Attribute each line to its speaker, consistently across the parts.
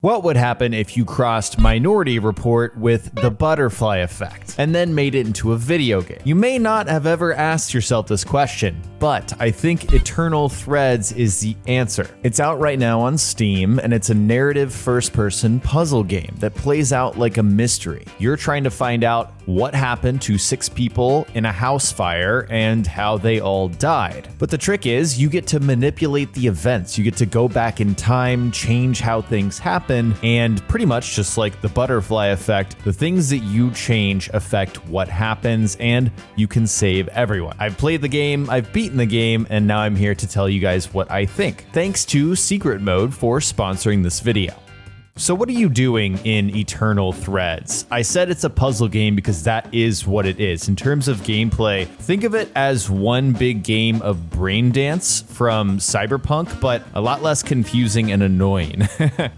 Speaker 1: What would happen if you crossed Minority Report with the butterfly effect and then made it into a video game? You may not have ever asked yourself this question, but I think Eternal Threads is the answer. It's out right now on Steam, and it's a narrative first-person puzzle game that plays out like a mystery. You're trying to find out what happened to 6 people in a house fire and how they all died. But the trick is, you get to manipulate the events. You get to go back in time, change how things happen, and pretty much just like the butterfly effect, the things that you change affect what happens, and you can save everyone. I've played the game, I've beaten the game, and now I'm here to tell you guys what I think. Thanks to Secret Mode for sponsoring this video. So what are you doing in Eternal Threads? I said it's a puzzle game because that is what it is. In terms of gameplay, think of it as one big game of brain dance from Cyberpunk, but a lot less confusing and annoying.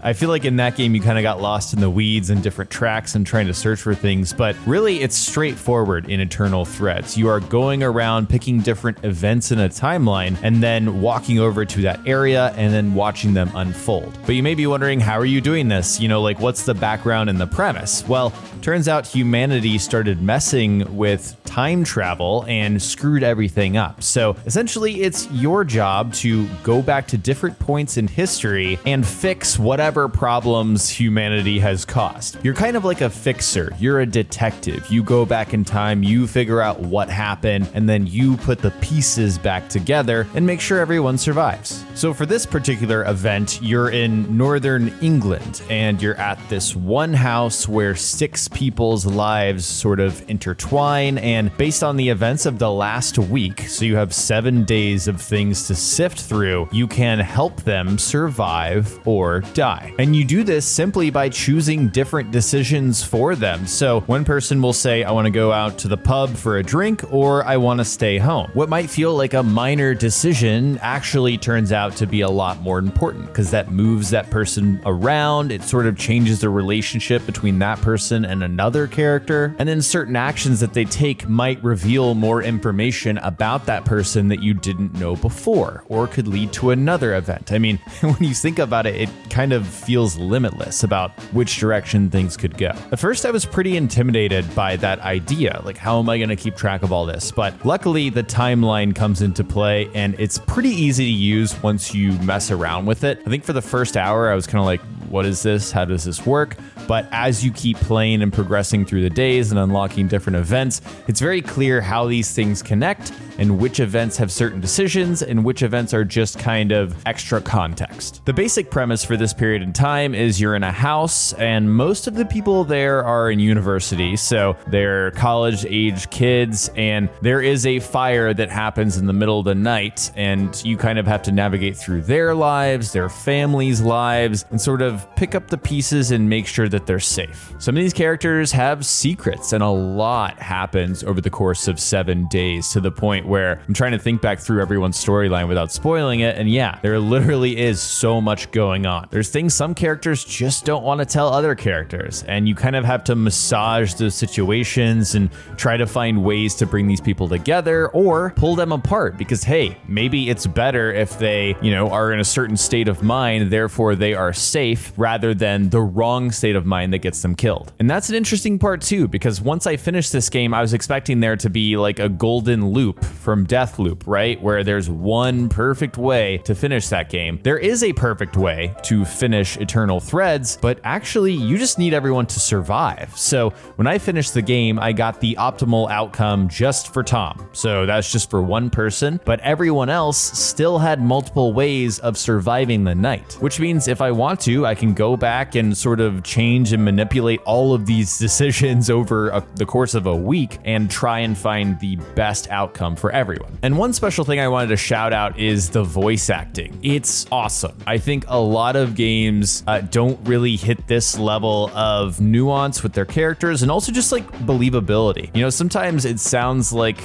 Speaker 1: I feel like in that game you kind of got lost in the weeds and different tracks and trying to search for things, but really it's straightforward in Eternal Threads. You are going around picking different events in a timeline and then walking over to that area and then watching them unfold. But you may be wondering, how are you doing this? You know, like, what's the background and the premise? Well, turns out humanity started messing with time travel and screwed everything up. So essentially, it's your job to go back to different points in history and fix whatever problems humanity has caused. You're kind of like a fixer. You're a detective. You go back in time, you figure out what happened, and then you put the pieces back together and make sure everyone survives. So for this particular event, you're in northern England, and you're at this one house where 6 people's lives sort of intertwine, and based on the events of the last week, so you have 7 days of things to sift through, you can help them survive or die. And you do this simply by choosing different decisions for them. So one person will say, I want to go out to the pub for a drink, or I want to stay home. What might feel like a minor decision actually turns out to be a lot more important, because that moves that person around. It sort of changes the relationship between that person and another character. And then certain actions that they take might reveal more information about that person that you didn't know before, or could lead to another event. I mean, when you think about it, it kind of feels limitless about which direction things could go. At first, I was pretty intimidated by that idea. Like, how am I going to keep track of all this? But luckily, the timeline comes into play, and it's pretty easy to use once you mess around with it. I think for the first hour, I was kind of like, what is this? How does this work? But as you keep playing and progressing through the days and unlocking different events, it's very clear how these things connect and which events have certain decisions and which events are just kind of extra context. The basic premise for this period in time is you're in a house, and most of the people there are in university, so they're college-age kids, and there is a fire that happens in the middle of the night, and you kind of have to navigate through their lives, their families' lives, and sort of pick up the pieces and make sure that they're safe. Some of these characters have secrets, and a lot happens over the course of 7 days, to the point where I'm trying to think back through everyone's storyline without spoiling it, and yeah, there literally is so much going on. There's things some characters just don't want to tell other characters, and you kind of have to massage those situations and try to find ways to bring these people together or pull them apart, because hey, maybe it's better if they, are in a certain state of mind, therefore they are safe, rather than the wrong state of mind that gets them killed. And that's an interesting part too, because once I finished this game, I was expecting there to be like a golden loop from Deathloop, right? Where there's one perfect way to finish that game. There is a perfect way to finish Eternal Threads, but actually you just need everyone to survive. So when I finished the game, I got the optimal outcome just for Tom. So that's just for one person, but everyone else still had multiple ways of surviving the night, which means if I want to, I can go back and sort of change and manipulate all of these decisions over the course of a week and try and find the best outcome for everyone. And one special thing I wanted to shout out is the voice acting. It's awesome. I think a lot of games don't really hit this level of nuance with their characters, and also just like believability. Sometimes it sounds like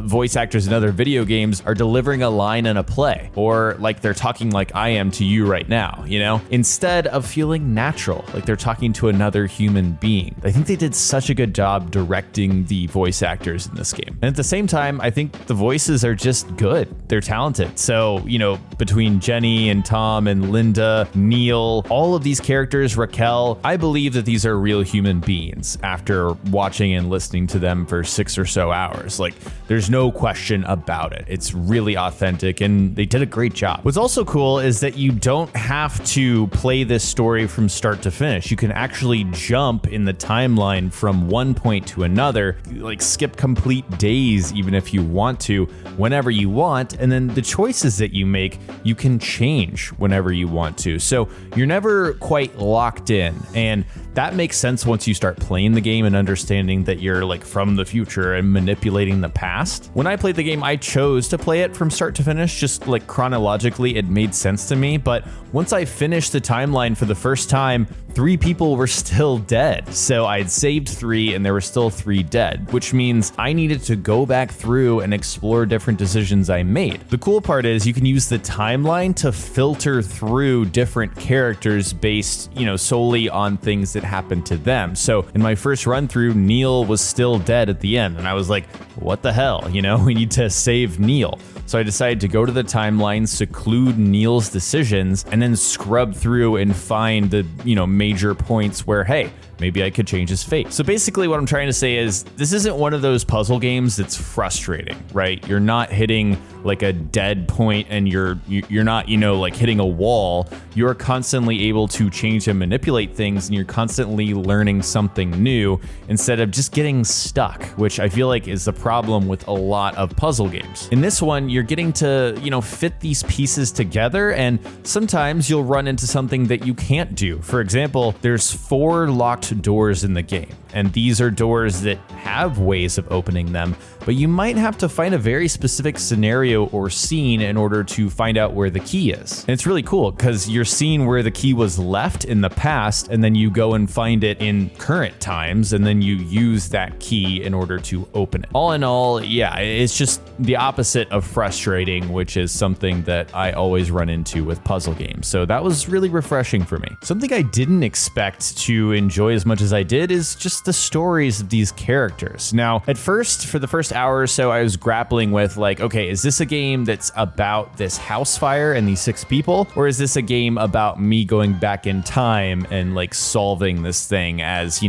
Speaker 1: voice actors in other video games are delivering a line in a play, or like they're talking like I am to you right now, instead of feeling natural, like they're talking to another human being. I think they did such a good job directing the voice actors in this game. And at the same time, I think the voices are just good. They're talented. So, between Jenny and Tom and Linda, Neil, all of these characters, Raquel, I believe that these are real human beings after watching and listening to them for 6 or so hours. Like, there's no question about it. It's really authentic and they did a great job. What's also cool is that you don't have to play this story from start to finish. You can actually jump in the timeline from one point to another, like skip complete days even if you want to, whenever you want, and then the choices that you make, you can change whenever you want to. So you're never quite locked in, and that makes sense once you start playing the game and understanding that you're like from the future and manipulating the past. When I played the game, I chose to play it from start to finish, just like chronologically, it made sense to me. But once I finished the timeline for the first time, 3 people were still dead. So I had saved 3 and there were still 3 dead, which means I needed to go back through and explore different decisions I made. The cool part is you can use the timeline to filter through different characters based, solely on things that happened to them. So in my first run through, Neil was still dead at the end. And I was like, what the hell? We need to save Neil. So I decided to go to the timeline, seclude Neil's decisions, and then scrub through and find the, major points where, hey, maybe I could change his fate. So basically what I'm trying to say is this isn't one of those puzzle games that's frustrating, right? You're not hitting like a dead point and you're not, like hitting a wall. You're constantly able to change and manipulate things, and you're constantly learning something new instead of just getting stuck, which I feel like is the problem with a lot of puzzle games. In this one, you're getting to, fit these pieces together, and sometimes you'll run into something that you can't do. For example, there's 4 locked doors in the game, and these are doors that have ways of opening them, but you might have to find a very specific scenario or scene in order to find out where the key is. And it's really cool because you're seeing where the key was left in the past, and then you go and find it in current times, and then you use that key in order to open it. All in all, yeah, it's just the opposite of frustrating, which is something that I always run into with puzzle games. So that was really refreshing for me. Something I didn't expect to enjoy as much as I did is just the stories of these characters. Now, at first, for the first hour or so, I was grappling with like, okay, is this a game that's about this house fire and these 6 people? Or is this a game about me going back in time and like solving this thing as,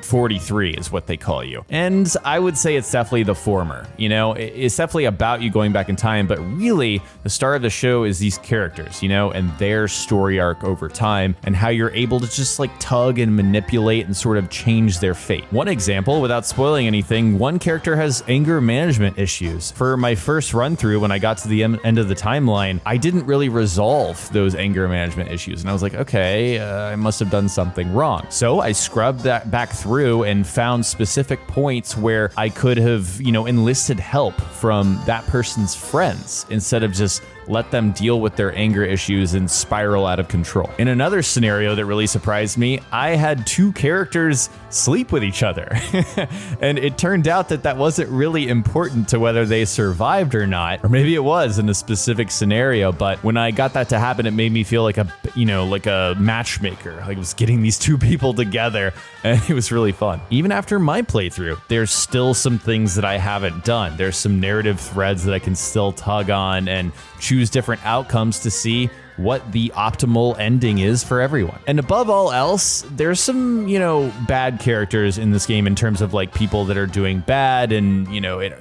Speaker 1: 43 is what they call you? And I would say it's definitely the former. It's definitely about you going back in time, but really the star of the show is these characters, and their story arc over time and how you're able to just like tug and manipulate and sort of change their fate. One example, without spoiling anything, one character has anger management issues. For my first run through, when I got to the end of the timeline, I didn't really resolve those anger management issues. And I was like, okay, I must have done something wrong. So I scrubbed that back through and found specific points where I could have, enlisted help from that person's friends instead of just let them deal with their anger issues and spiral out of control. In another scenario that really surprised me, I had 2 characters sleep with each other. And it turned out that that wasn't really important to whether they survived or not, or maybe it was in a specific scenario. But when I got that to happen, it made me feel like a matchmaker. Like I was getting these 2 people together, and it was really fun. Even after my playthrough, there's still some things that I haven't done. There's some narrative threads that I can still tug on and choose different outcomes to see what the optimal ending is for everyone. And above all else, there's some, bad characters in this game in terms of like people that are doing bad and,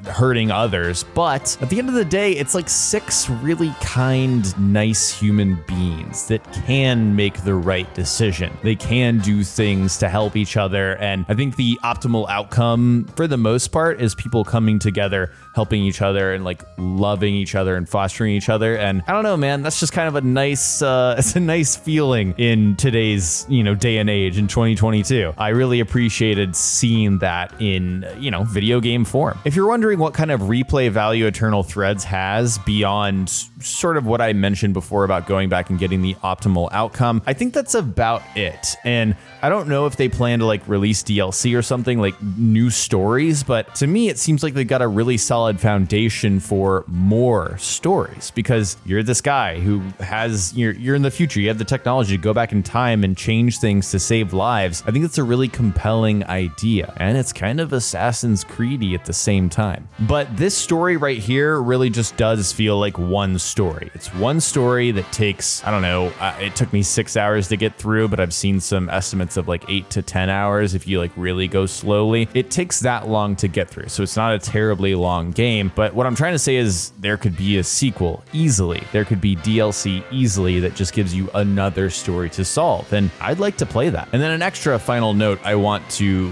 Speaker 1: hurting others. But at the end of the day, it's like 6 really kind, nice human beings that can make the right decision. They can do things to help each other. And I think the optimal outcome for the most part is people coming together, helping each other and like loving each other and fostering each other. And I don't know, man, that's just kind of a nice it's a nice feeling in today's day and age in 2022. I really appreciated seeing that in video game form. If you're wondering what kind of replay value Eternal Threads has beyond sort of what I mentioned before about going back and getting the optimal outcome, I think that's about it. And I don't know if they plan to like release DLC or something, like new stories, but to me it seems like they've got a really solid foundation for more stories, because you're this guy who has as you're in the future, you have the technology to go back in time and change things to save lives. I think it's a really compelling idea, and it's kind of Assassin's Creed-y at the same time. But this story right here really just does feel like one story. It's one story that takes, I don't know, it took me 6 hours to get through, but I've seen some estimates of like 8 to 10 hours if you like really go slowly. It takes that long to get through, so it's not a terribly long game. But what I'm trying to say is there could be a sequel easily. There could be DLC easily that just gives you another story to solve, and I'd like to play that. And then an extra final note I want to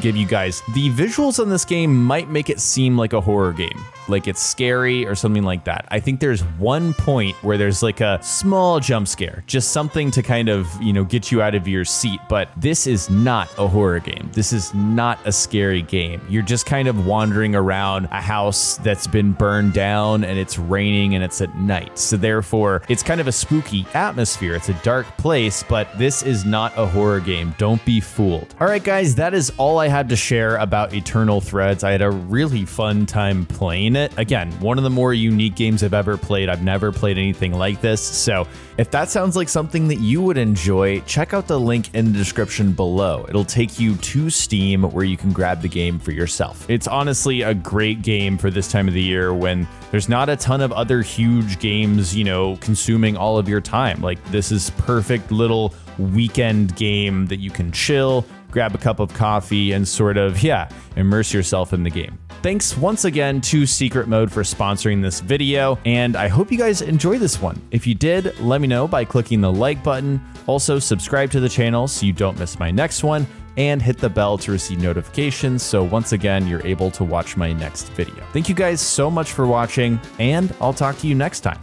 Speaker 1: give you guys. The visuals on this game might make it seem like a horror game, like it's scary or something like that. I think there's one point where there's like a small jump scare, just something to kind of, get you out of your seat. But this is not a horror game. This is not a scary game. You're just kind of wandering around a house that's been burned down and it's raining and it's at night. So therefore, it's kind of a spooky atmosphere. It's a dark place, but this is not a horror game. Don't be fooled. All right, guys, that is all I had to share about Eternal Threads. I had a really fun time playing it. Again, one of the more unique games I've ever played. I've never played anything like this. So if that sounds like something that you would enjoy, check out the link in the description below. It'll take you to Steam where you can grab the game for yourself. It's honestly a great game for this time of the year when there's not a ton of other huge games, consuming all of your time. Like, this is perfect little weekend game that you can chill, grab a cup of coffee, and sort of, immerse yourself in the game. Thanks once again to Secret Mode for sponsoring this video, and I hope you guys enjoy this one. If you did, let me know by clicking the like button. Also, subscribe to the channel so you don't miss my next one, and hit the bell to receive notifications so once again you're able to watch my next video. Thank you guys so much for watching, and I'll talk to you next time.